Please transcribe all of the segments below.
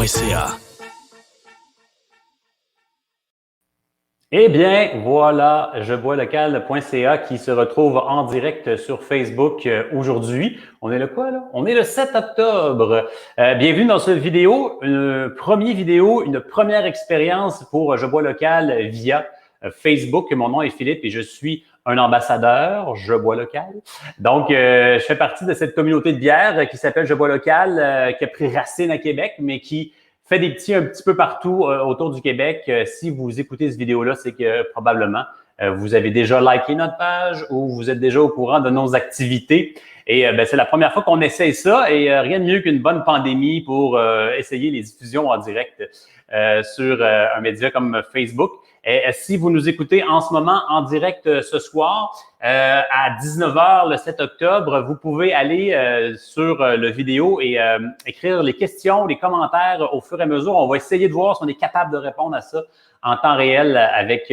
jeboilecal.ca. Eh bien, voilà, jeboilecal.ca qui se retrouve en direct sur Facebook aujourd'hui. On est le quoi, là? On est le 7 octobre. Bienvenue dans cette vidéo, une première expérience pour Je Bois Local via Facebook. Mon nom est Philippe et je suis un ambassadeur, Je Bois Local. Donc, je fais partie de cette communauté de bière qui s'appelle Je Bois Local, qui a pris racine à Québec, mais qui fait des petits un petit peu partout autour du Québec. Si vous écoutez cette vidéo-là, c'est que probablement vous avez déjà liké notre page ou vous êtes déjà au courant de nos activités. Et c'est la première fois qu'on essaye ça et rien de mieux qu'une bonne pandémie pour essayer les diffusions en direct sur un média comme Facebook. Et si vous nous écoutez en ce moment en direct ce soir à 19h le 7 octobre, vous pouvez aller sur le vidéo et écrire les questions, les commentaires au fur et à mesure. On va essayer de voir si on est capable de répondre à ça en temps réel avec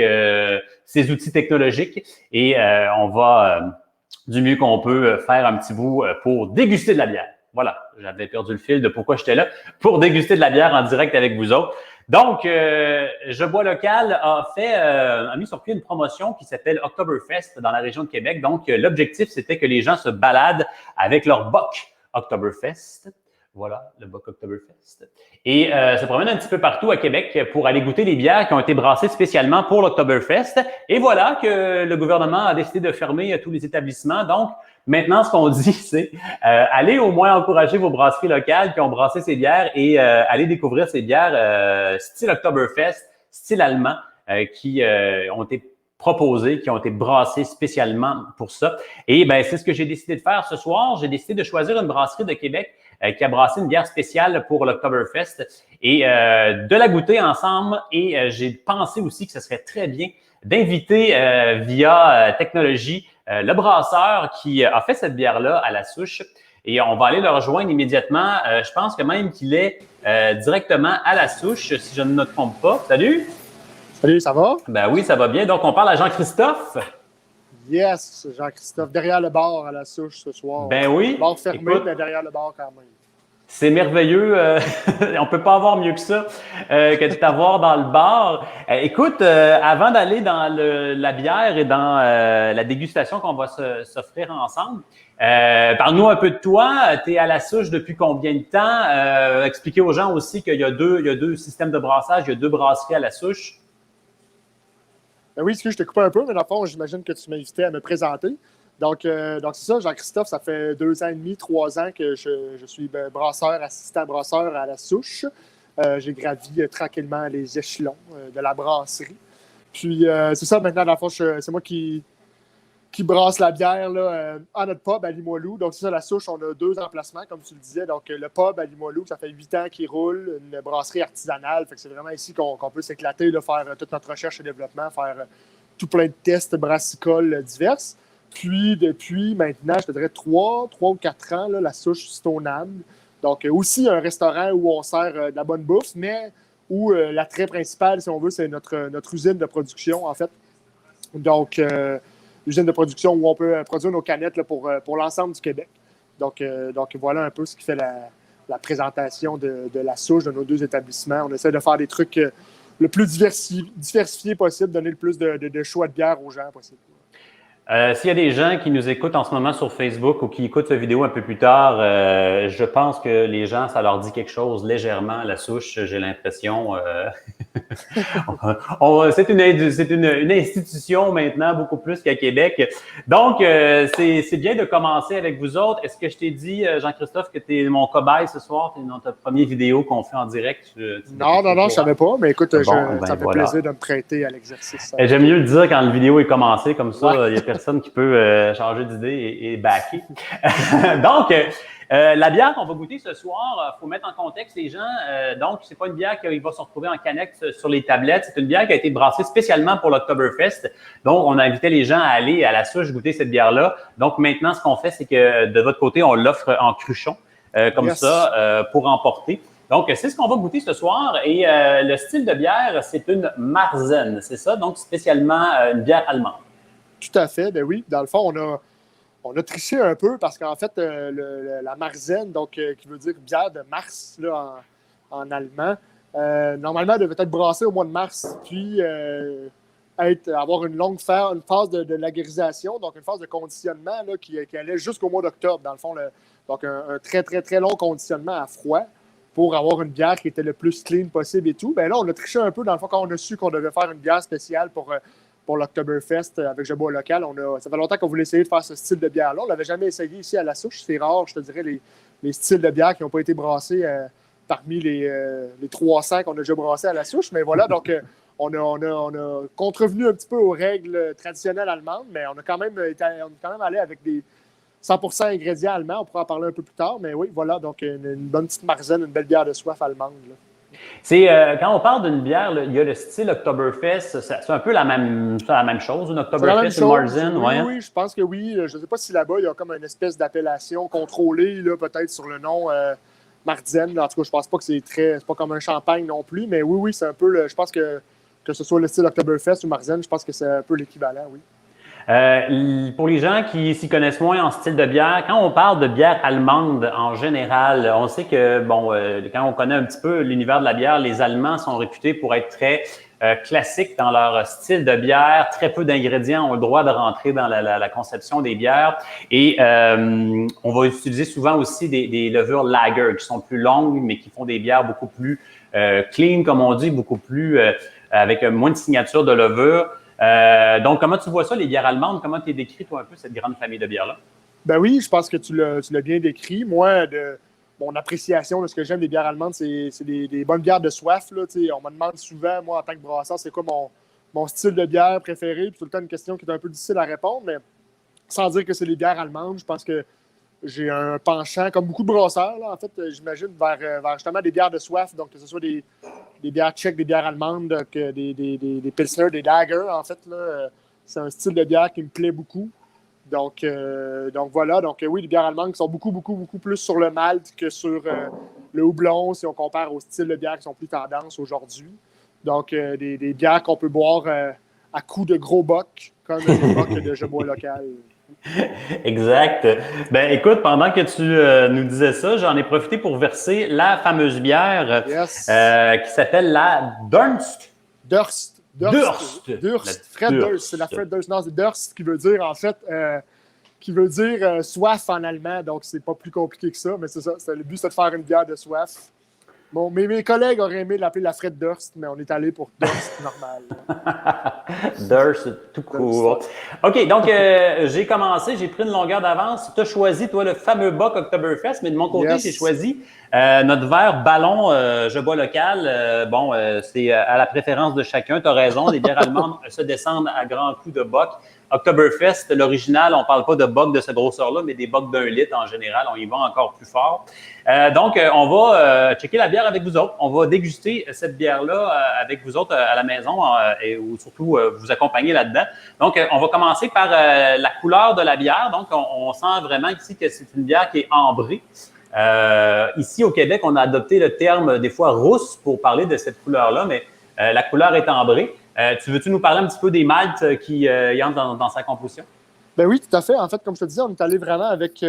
ces outils technologiques et on va du mieux qu'on peut faire un petit bout pour déguster de la bière. Voilà, j'avais perdu le fil de pourquoi j'étais là, pour déguster de la bière en direct avec vous autres. Donc, Je Bois Local a mis sur pied une promotion qui s'appelle Oktoberfest dans la région de Québec. Donc, l'objectif, c'était que les gens se baladent avec leur bock Oktoberfest. Voilà, le bock Oktoberfest. Et se promènent un petit peu partout à Québec pour aller goûter les bières qui ont été brassées spécialement pour l'Oktoberfest. Et voilà que le gouvernement a décidé de fermer tous les établissements. Donc, maintenant, ce qu'on dit, c'est allez au moins encourager vos brasseries locales qui ont brassé ces bières et allez découvrir ces bières style Oktoberfest, style allemand, qui ont été proposées, qui ont été brassées spécialement pour ça. Et ben c'est ce que j'ai décidé de faire ce soir. J'ai décidé de choisir une brasserie de Québec qui a brassé une bière spéciale pour l'Oktoberfest et de la goûter ensemble. Et j'ai pensé aussi que ce serait très bien d'inviter via technologie le brasseur qui a fait cette bière-là à la souche. Et on va aller le rejoindre immédiatement. Je pense que même qu'il est directement à la souche, si je ne me trompe pas. Salut! Salut, ça va? Ben oui, ça va bien. Donc, on parle à Jean-Christophe. Yes, Jean-Christophe, derrière le bar à la souche ce soir. Ben oui. Bar fermé, écoute, mais derrière le bar quand même. C'est merveilleux. On peut pas avoir mieux que ça que de t'avoir dans le bar. Écoute, avant d'aller dans la bière et dans la dégustation qu'on va s'offrir ensemble, parle-nous un peu de toi. Tu es à la souche depuis combien de temps? Expliquez aux gens aussi qu'il y a deux systèmes de brassage, il y a deux brasseries à la souche. Ben oui, excuse, je t'ai coupé un peu, mais dans le fond, j'imagine que tu m'invitais à me présenter. Donc c'est ça, Jean-Christophe, ça fait 2 ans et demi, 3 ans que je suis brasseur, assistant brasseur à la souche. J'ai gravi tranquillement les échelons de la brasserie. Puis c'est ça, maintenant, dans le fond, c'est moi qui brasse la bière là, à notre pub à Limoilou. Donc c'est ça, la souche, on a 2 emplacements, comme tu le disais. Donc le pub à Limoilou, ça fait 8 ans qu'il roule, une brasserie artisanale. Fait que c'est vraiment ici qu'on peut s'éclater, là, faire toute notre recherche et développement, faire tout plein de tests brassicoles diverses. Puis, depuis maintenant, je te dirais 3 ou 4 ans, là, la souche Stoneham. Donc, aussi un restaurant où on sert de la bonne bouffe, mais où l'attrait principal, si on veut, c'est notre usine de production, en fait. Donc, l'usine de production où on peut produire nos canettes là, pour l'ensemble du Québec. Donc, voilà un peu ce qui fait la présentation de la souche de nos 2 établissements. On essaie de faire des trucs le plus diversifiés possible, donner le plus de choix de bière aux gens possible. S'il y a des gens qui nous écoutent en ce moment sur Facebook ou qui écoutent cette vidéo un peu plus tard, je pense que les gens, ça leur dit quelque chose légèrement à la souche, j'ai l'impression. C'est une institution maintenant, beaucoup plus qu'à Québec. Donc, c'est bien de commencer avec vous autres. Est-ce que je t'ai dit, Jean-Christophe, que tu es mon cobaye ce soir? Tu es dans ta première vidéo qu'on fait en direct? Non, je ne savais pas, mais écoute, bon, ça fait plaisir de me prêter à l'exercice. J'aime mieux le dire quand la vidéo est commencée, comme ça, il n'y a personne qui peut changer d'idée et backer. Donc, la bière qu'on va goûter ce soir, faut mettre en contexte les gens. Donc, c'est pas une bière qui va se retrouver en canette sur les tablettes. C'est une bière qui a été brassée spécialement pour l'Oktoberfest. Donc, on a invité les gens à aller à la souche goûter cette bière-là. Donc, maintenant, ce qu'on fait, c'est que de votre côté, on l'offre en cruchon, comme ça, pour emporter. Donc, c'est ce qu'on va goûter ce soir. Et le style de bière, c'est une Marzen, c'est ça? Donc, spécialement une bière allemande. Tout à fait, ben oui. Dans le fond, on a triché un peu parce qu'en fait, la Marzen, donc qui veut dire bière de Mars là, en allemand. Normalement, elle devait être brassée au mois de mars, puis avoir une longue phase de lagerisation, donc une phase de conditionnement là, qui allait jusqu'au mois d'octobre, dans le fond. Donc, un très, très, très long conditionnement à froid pour avoir une bière qui était le plus clean possible et tout. Bien là, on a triché un peu, dans le fond, quand on a su qu'on devait faire une bière spéciale pour l'Oktoberfest avec Je bois local. Ça fait longtemps qu'on voulait essayer de faire ce style de bière-là. On ne l'avait jamais essayé ici à La Souche. C'est rare, je te dirais, les styles de bière qui n'ont pas été brassés parmi les 300 qu'on a déjà brassés à La Souche. Mais voilà, donc on a contrevenu un petit peu aux règles traditionnelles allemandes, mais on est quand même allé avec des 100% ingrédients allemands. On pourra en parler un peu plus tard, mais oui, voilà, donc une bonne petite Marzen, une belle bière de soif allemande. Là. Quand on parle d'une bière, là, il y a le style Oktoberfest, c'est un peu la même chose, une Oktoberfest, une Marzen. Oui, je pense que oui. Je ne sais pas si là-bas, il y a comme une espèce d'appellation contrôlée, là, peut-être sur le nom Marzen. En tout cas, je pense pas que c'est pas comme un champagne non plus, mais oui, c'est un peu, je pense que ce soit le style Oktoberfest ou Marzen, je pense que c'est un peu l'équivalent, oui. Pour les gens qui s'y connaissent moins en style de bière, quand on parle de bière allemande en général, on sait que, quand on connaît un petit peu l'univers de la bière, les Allemands sont réputés pour être très classiques dans leur style de bière. Très peu d'ingrédients ont le droit de rentrer dans la conception des bières. Et on va utiliser souvent aussi des levures lager qui sont plus longues, mais qui font des bières beaucoup plus clean, comme on dit, beaucoup plus avec moins de signature de levure. Donc, comment tu vois ça, les bières allemandes? Comment tu décris, toi, un peu cette grande famille de bières-là? Ben oui, je pense que tu l'as bien décrit. Moi, mon appréciation de ce que j'aime des bières allemandes, c'est des bonnes bières de soif. Là, on me demande souvent, moi, en tant que brasseur, c'est quoi mon style de bière préféré. Puis tout le temps, une question qui est un peu difficile à répondre, mais sans dire que c'est les bières allemandes, je pense que j'ai un penchant, comme beaucoup de brasseurs, là, en fait, j'imagine, vers justement des bières de soif. Donc, que ce soit des bières tchèques, des bières allemandes, donc, des pilsner, des lagers, en fait. Là, c'est un style de bière qui me plaît beaucoup. Donc voilà. Donc, oui, les bières allemandes qui sont beaucoup, beaucoup, beaucoup plus sur le malt que sur le houblon, si on compare aux styles de bière qui sont plus tendance aujourd'hui. Donc, des bières qu'on peut boire à coups de gros bocs, comme les bocs de Je bois local. Exact. Ben, écoute, pendant que tu nous disais ça, j'en ai profité pour verser la fameuse bière qui s'appelle la Durst. Fred Durst. C'est la Fred Durst. Non, c'est Durst qui veut dire, en fait, soif en allemand. Donc, c'est pas plus compliqué que ça, mais c'est ça. Le but, c'est de faire une bière de soif. Bon, mes collègues auraient aimé l'appeler la Fred Durst, mais on est allé pour Durst normal. Durst, tout court. OK, donc j'ai commencé, j'ai pris une longueur d'avance. Tu as choisi, toi, le fameux Bock Oktoberfest, mais de mon côté, j'ai choisi notre verre ballon Je bois local. C'est à la préférence de chacun. Tu as raison, les bières allemandes se descendent à grands coups de Bock. Oktoberfest, l'original, on ne parle pas de Bock de cette grosseur-là, mais des Bock d'1 litre en général. On y va encore plus fort. Donc, on va checker la bière avec vous autres. On va déguster cette bière-là avec vous autres à la maison ou surtout vous accompagner là-dedans. Donc, on va commencer par la couleur de la bière. Donc, on sent vraiment ici que c'est une bière qui est ambrée. Ici, au Québec, on a adopté le terme des fois rousse pour parler de cette couleur-là, mais la couleur est ambrée. Tu veux-tu nous parler un petit peu des maltes qui entrent dans sa composition? Ben oui, tout à fait. En fait, comme je te disais, on est allé vraiment avec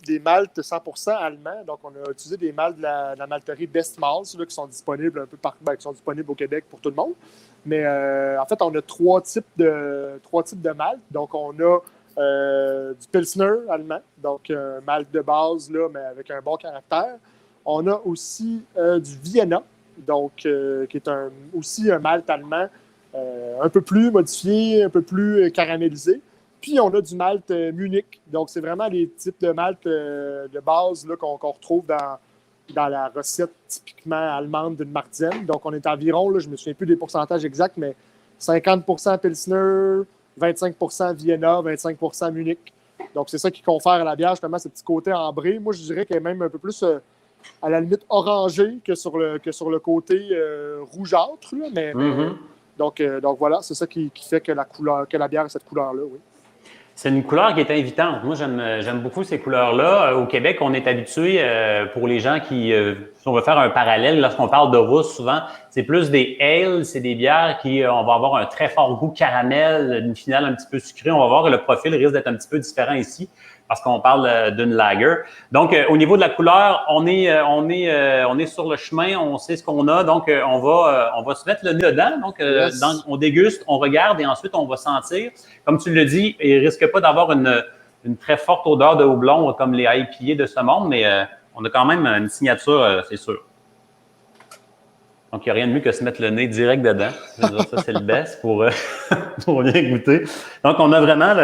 des maltes 100% allemands. Donc, on a utilisé des maltes de la malterie Best Malts là, qui sont disponibles un peu partout, qui sont disponibles au Québec pour tout le monde. Mais en fait, on a trois types de maltes. Donc, on a du Pilsner allemand, donc un malt de base, là, mais avec un bon caractère. On a aussi du Vienna, donc qui est aussi un malt allemand un peu plus modifié, un peu plus caramélisé. Puis, on a du malt Munich. Donc, c'est vraiment les types de malt de base là, qu'on retrouve dans la recette typiquement allemande d'une Marzen. Donc, on est environ, là, je ne me souviens plus des pourcentages exacts, mais 50% Pilsner, 25% Vienna, 25% Munich. Donc, c'est ça qui confère à la bière, justement, ce petit côté ambré. Moi, je dirais qu'elle est même un peu plus, à la limite, orangé que sur le côté rougeâtre. Là, mais, donc, voilà, c'est ça qui fait que la bière a cette couleur-là, oui. C'est une couleur qui est invitante. Moi, j'aime beaucoup ces couleurs-là. Au Québec, on est habitué, pour les gens si on veut faire un parallèle, lorsqu'on parle de rousse, souvent, c'est plus des ales, c'est des bières on va avoir un très fort goût caramel, une finale un petit peu sucrée. On va voir que le profil risque d'être un petit peu différent ici. parce qu'on parle d'une lager. Donc, au niveau de la couleur, on est sur le chemin, on sait ce qu'on a, donc on va se mettre le nez dedans. Donc, Yes. on déguste, on regarde et ensuite on va sentir. Comme tu le dis, il risque pas d'avoir une très forte odeur de houblon comme les IPA de ce monde, mais on a quand même une signature, c'est sûr. Donc, il n'y a rien de mieux que se mettre le nez direct dedans. Ça, c'est le best pour bien goûter. Donc, on a vraiment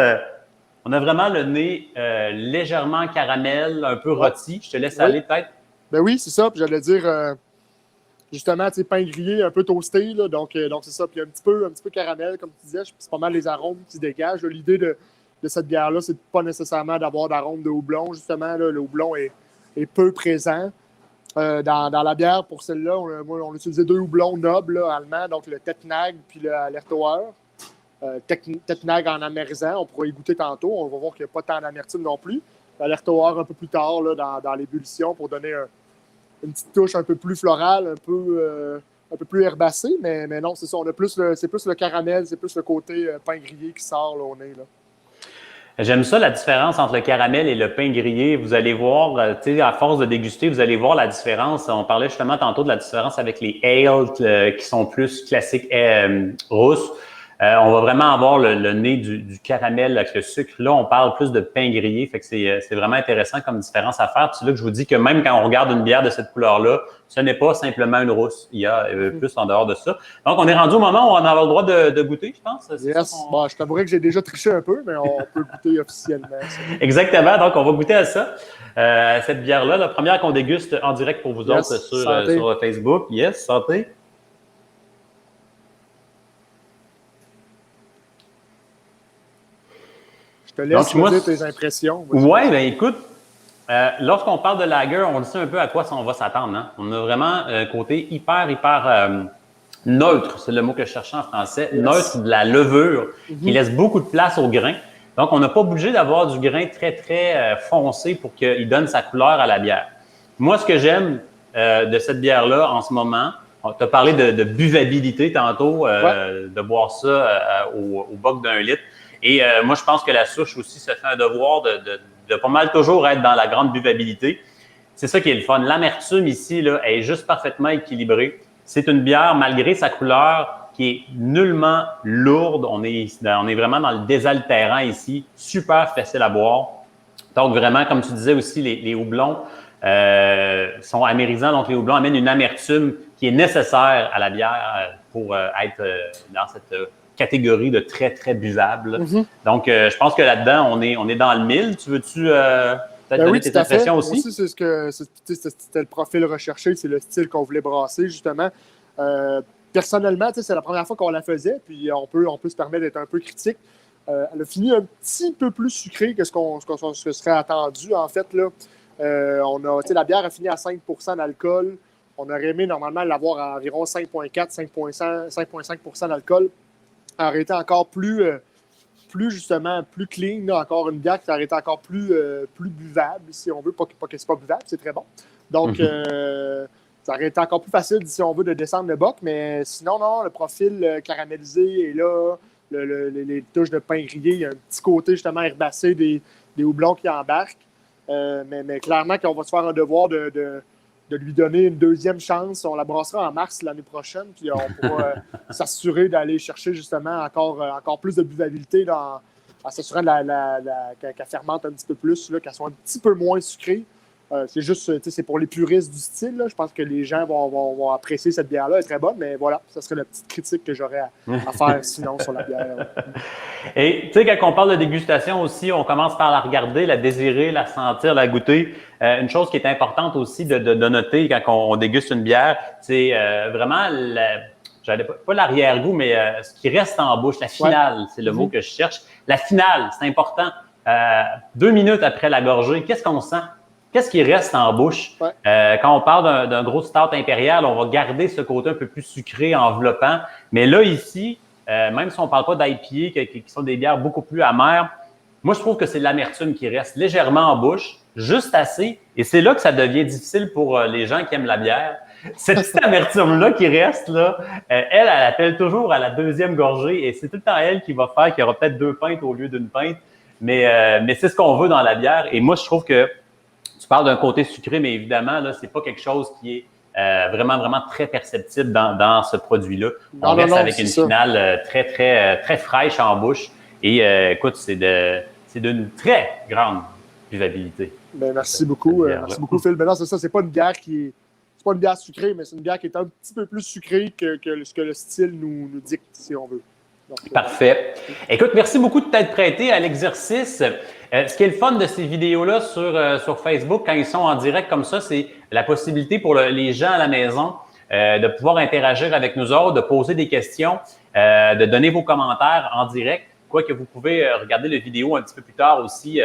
le nez légèrement caramel, un peu rôti. Je te laisse aller peut-être. Ben oui, c'est ça. Puis j'allais dire, justement, tu sais, pain grillé, un peu toasté. Là, donc c'est ça. Puis un petit peu caramel, comme tu disais. C'est pas mal les arômes qui se dégagent. Là. L'idée de cette bière-là, c'est pas nécessairement d'avoir d'arôme de houblon. Justement, là, le houblon est peu présent. Dans la bière, pour celle-là, on utilisait 2 houblons nobles là, allemands, donc le Tettnang puis le Alertauer. Tettnang en amérisant, on pourra y goûter tantôt. On va voir qu'il n'y a pas tant d'amertume non plus. L'Alertauer un peu plus tard là, dans l'ébullition pour donner une petite touche un peu plus florale, un peu plus herbacée. Mais non, c'est ça. C'est plus le caramel, c'est plus le côté pain grillé qui sort là, au nez. Là. J'aime ça, la différence entre le caramel et le pain grillé. Vous allez voir, tu sais, à force de déguster, vous allez voir la différence. On parlait justement tantôt de la différence avec les ales qui sont plus classiques rousses. On va vraiment avoir le nez du caramel avec le sucre. Là, on parle plus de pain grillé. Fait que c'est vraiment intéressant comme différence à faire. Puis c'est là que je vous dis que même quand on regarde une bière de cette couleur-là, ce n'est pas simplement une rousse. Il y a plus en dehors de ça. Donc, on est rendu au moment où on va avoir le droit de goûter, je pense. Yes. Bon, je t'avouerais que j'ai déjà triché un peu, mais on peut goûter officiellement. Ça. Exactement. Donc, on va goûter à ça. Cette bière-là, la première qu'on déguste en direct pour vous autres sur Facebook. Yes, santé. Je te laisse me dire tes impressions. Oui, bien écoute, lorsqu'on parle de lager, on sait un peu à quoi on va s'attendre. Hein? On a vraiment un côté hyper neutre, c'est le mot que je cherchais en français, neutre de la levure, qui laisse beaucoup de place au grain. Donc, on n'a pas obligé d'avoir du grain très, très foncé pour qu'il donne sa couleur à la bière. Moi, ce que j'aime de cette bière-là en ce moment, tu as parlé de buvabilité tantôt, de boire ça au boc d'1 litre. Et moi, je pense que la souche aussi se fait un devoir de pas mal toujours être dans la grande buvabilité. C'est ça qui est le fun. L'amertume ici là, est juste parfaitement équilibrée. C'est une bière, malgré sa couleur, qui est nullement lourde. On est vraiment dans le désaltérant ici. Super facile à boire. Donc, vraiment, comme tu disais aussi, les houblons sont amérisants. Donc, les houblons amènent une amertume qui est nécessaire à la bière pour être dans cette catégorie de très, très buvable. Donc, je pense que là-dedans, on est dans le mille. Tu veux-tu peut-être donner tes impressions aussi? Moi aussi, c'était le profil recherché, c'est le style qu'on voulait brasser, justement. Personnellement, c'est la première fois qu'on la faisait, puis on peut se permettre d'être un peu critique. Elle a fini un petit peu plus sucré que ce que serait attendu, en fait. Là. La bière a fini à 5 % d'alcool. On aurait aimé normalement l'avoir à environ 5,4, 5,5 % d'alcool. Elle aurait été encore plus clean, là, encore une bière qui aurait été encore plus buvable, si on veut. Pas que c'est pas buvable, c'est très bon. Donc, ça aurait été encore plus facile, si on veut, de descendre le boc. Mais sinon, non, le profil caramélisé est là. Les touches de pain grillé, il y a un petit côté, justement, herbacé des houblons qui embarquent. Mais clairement qu'on va se faire un devoir de lui donner une deuxième chance. On la brassera en mars l'année prochaine, puis on pourra s'assurer d'aller chercher justement encore plus de buvabilité en s'assurant qu'elle fermente un petit peu plus, qu'elle soit un petit peu moins sucrée. C'est juste, c'est pour les puristes du style. Là. Je pense que les gens vont apprécier cette bière-là. Elle est très bonne, mais voilà, ça serait la petite critique que j'aurais à faire sinon sur la bière. Et tu sais, quand on parle de dégustation aussi, on commence par la regarder, la désirer, la sentir, la goûter. Une chose qui est importante aussi de noter quand on déguste une bière, c'est vraiment pas l'arrière-goût, mais ce qui reste en bouche, la finale, c'est le mot que je cherche. La finale, c'est important. 2 minutes après la gorgée, qu'est-ce qu'on sent? Qu'est-ce qui reste en bouche? Quand on parle d'un gros stout impérial, on va garder ce côté un peu plus sucré, enveloppant. Mais là, ici, même si on ne parle pas d'IPA, qui sont des bières beaucoup plus amères, moi, je trouve que c'est l'amertume qui reste légèrement en bouche, juste assez. Et c'est là que ça devient difficile pour les gens qui aiment la bière. Cette petite amertume-là qui reste, là, elle appelle toujours à la deuxième gorgée et c'est tout le temps elle qui va faire qu'il y aura peut-être 2 pintes au lieu d'une pinte. Mais c'est ce qu'on veut dans la bière. Et moi, je trouve que tu parles d'un côté sucré, mais évidemment, là, c'est pas quelque chose qui est vraiment, vraiment très perceptible dans ce produit-là. On reste avec une finale très fraîche en bouche. Et écoute, c'est d'une très grande buvabilité. Ben, merci beaucoup. Merci beaucoup, Phil. Ben non, c'est ça, c'est pas une bière qui est. C'est pas une bière sucrée, mais c'est une bière qui est un petit peu plus sucrée que ce que le style nous dicte, si on veut. Donc, parfait. Écoute, merci beaucoup de t'être prêté à l'exercice. Ce qui est le fun de ces vidéos-là sur Facebook, quand ils sont en direct comme ça, c'est la possibilité pour les gens à la maison de pouvoir interagir avec nous autres, de poser des questions, de donner vos commentaires en direct. Quoique vous pouvez regarder la vidéo un petit peu plus tard aussi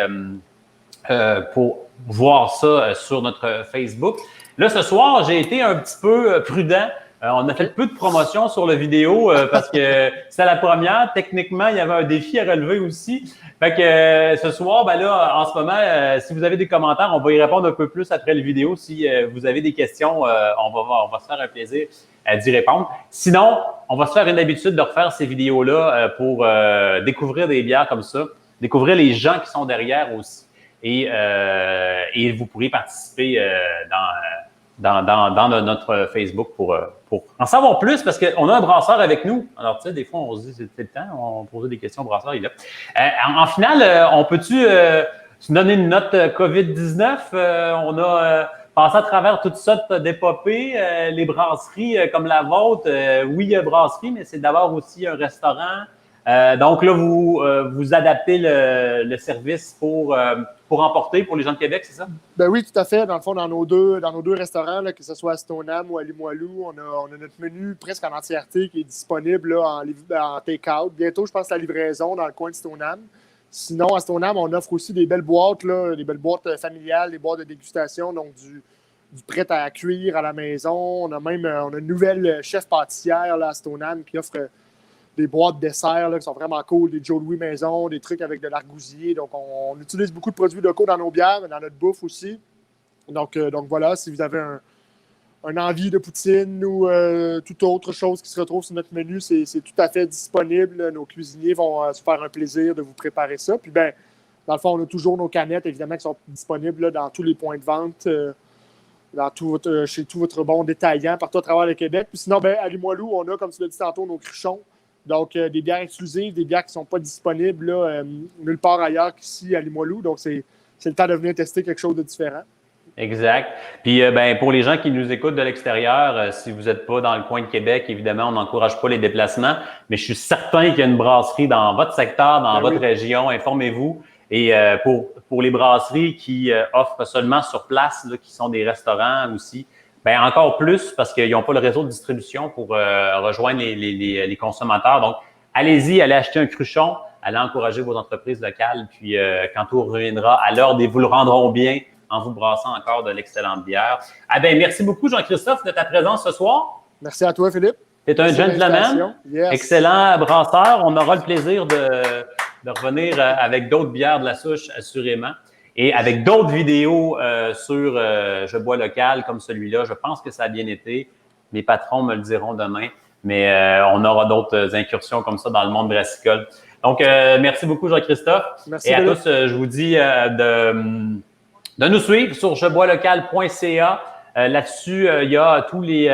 pour voir ça sur notre Facebook. Là, ce soir, j'ai été un petit peu prudent. On a fait peu de promotion sur la vidéo parce que c'est la première. Techniquement, il y avait un défi à relever aussi. Fait que ce soir, ben là, en ce moment, si vous avez des commentaires, on va y répondre un peu plus après la vidéo. Si vous avez des questions, on va se faire un plaisir d'y répondre. Sinon, on va se faire une habitude de refaire ces vidéos-là pour découvrir des bières comme ça, découvrir les gens qui sont derrière aussi. Et vous pourrez participer dans notre Facebook pour en savoir plus, parce qu'on a un brasseur avec nous. Alors, tu sais, des fois, on se dit, c'est le temps, on pose des questions au brasseur, il est là. En finale, on peut-tu se donner une note COVID-19? On a passé à travers toutes sortes d'épopées, les brasseries comme la vôtre. Oui, il y a brasserie, mais c'est d'abord aussi un restaurant. Donc là, vous adaptez le service pour emporter pour les gens de Québec, c'est ça? Ben oui, tout à fait. Dans le fond, dans nos deux restaurants, là, que ce soit à Stoneham ou à Limoilou, on a notre menu presque en entièreté qui est disponible là, en take-out. Bientôt, je pense, la livraison dans le coin de Stoneham. Sinon, à Stoneham, on offre aussi des belles boîtes, là, des belles boîtes familiales, des boîtes de dégustation, donc du prêt à cuire à la maison. On a une nouvelle chef pâtissière là, à Stoneham qui offre des boîtes de dessert là, qui sont vraiment cool, des Joe Louis maison, des trucs avec de l'argousier. Donc, on utilise beaucoup de produits locaux dans nos bières, mais dans notre bouffe aussi. Donc voilà, si vous avez un envie de poutine ou toute autre chose qui se retrouve sur notre menu, c'est tout à fait disponible. Nos cuisiniers vont se faire un plaisir de vous préparer ça. Puis, ben, dans le fond, on a toujours nos canettes, évidemment, qui sont disponibles là, dans tous les points de vente, chez tout votre bon détaillant, partout à travers le Québec. Puis sinon, ben, à Limoilou, on a, comme tu l'as dit tantôt, nos cruchons. Donc, des bières exclusives, des bières qui ne sont pas disponibles là, nulle part ailleurs qu'ici à Limoilou. Donc, c'est le temps de venir tester quelque chose de différent. Exact. Puis, ben, pour les gens qui nous écoutent de l'extérieur, si vous n'êtes pas dans le coin de Québec, évidemment, on n'encourage pas les déplacements, mais je suis certain qu'il y a une brasserie dans votre secteur, dans votre région. Informez-vous. Et pour les brasseries qui offrent seulement sur place, là, qui sont des restaurants aussi, ben encore plus parce qu'ils n'ont pas le réseau de distribution pour rejoindre les consommateurs. Donc, allez-y, allez acheter un cruchon, allez encourager vos entreprises locales. Puis, quand tout reviendra à l'ordre, vous le rendront bien en vous brassant encore de l'excellente bière. Ah ben, merci beaucoup, Jean-Christophe, de ta présence ce soir. Merci à toi, Philippe. Tu es un gentleman, excellent brasseur. On aura le plaisir de revenir avec d'autres bières de la souche, assurément. Et avec d'autres vidéos sur Je bois local comme celui-là, je pense que ça a bien été. Mes patrons me le diront demain, mais on aura d'autres incursions comme ça dans le monde brassicole. Donc, merci beaucoup, Jean-Christophe. Merci. Et à tous, je vous dis de nous suivre sur jeboislocal.ca. Là-dessus, il y a tous les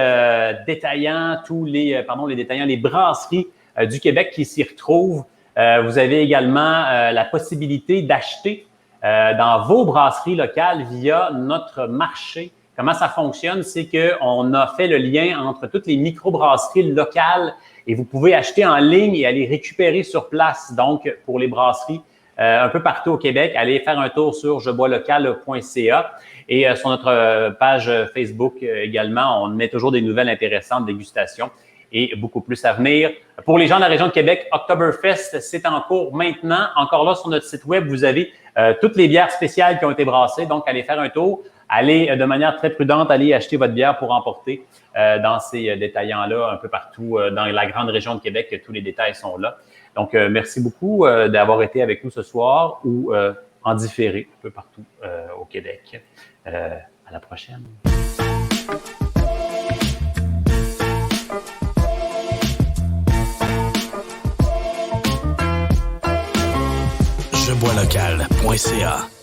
détaillants, les brasseries du Québec qui s'y retrouvent. Vous avez également la possibilité d'acheter dans vos brasseries locales via notre marché. Comment ça fonctionne? C'est qu'on a fait le lien entre toutes les microbrasseries locales et vous pouvez acheter en ligne et aller récupérer sur place. Donc, pour les brasseries un peu partout au Québec, allez faire un tour sur jeboislocal.ca et sur notre page Facebook également, on met toujours des nouvelles intéressantes de dégustation et beaucoup plus à venir. Pour les gens de la région de Québec, Oktoberfest, c'est en cours maintenant. Encore là, sur notre site web, vous avez toutes les bières spéciales qui ont été brassées. Donc, allez faire un tour. Allez de manière très prudente, allez acheter votre bière pour emporter dans ces détaillants-là un peu partout dans la grande région de Québec. Tous les détails sont là. Donc, merci beaucoup d'avoir été avec nous ce soir ou en différé un peu partout au Québec. À la prochaine. Je bois boislocal.ca.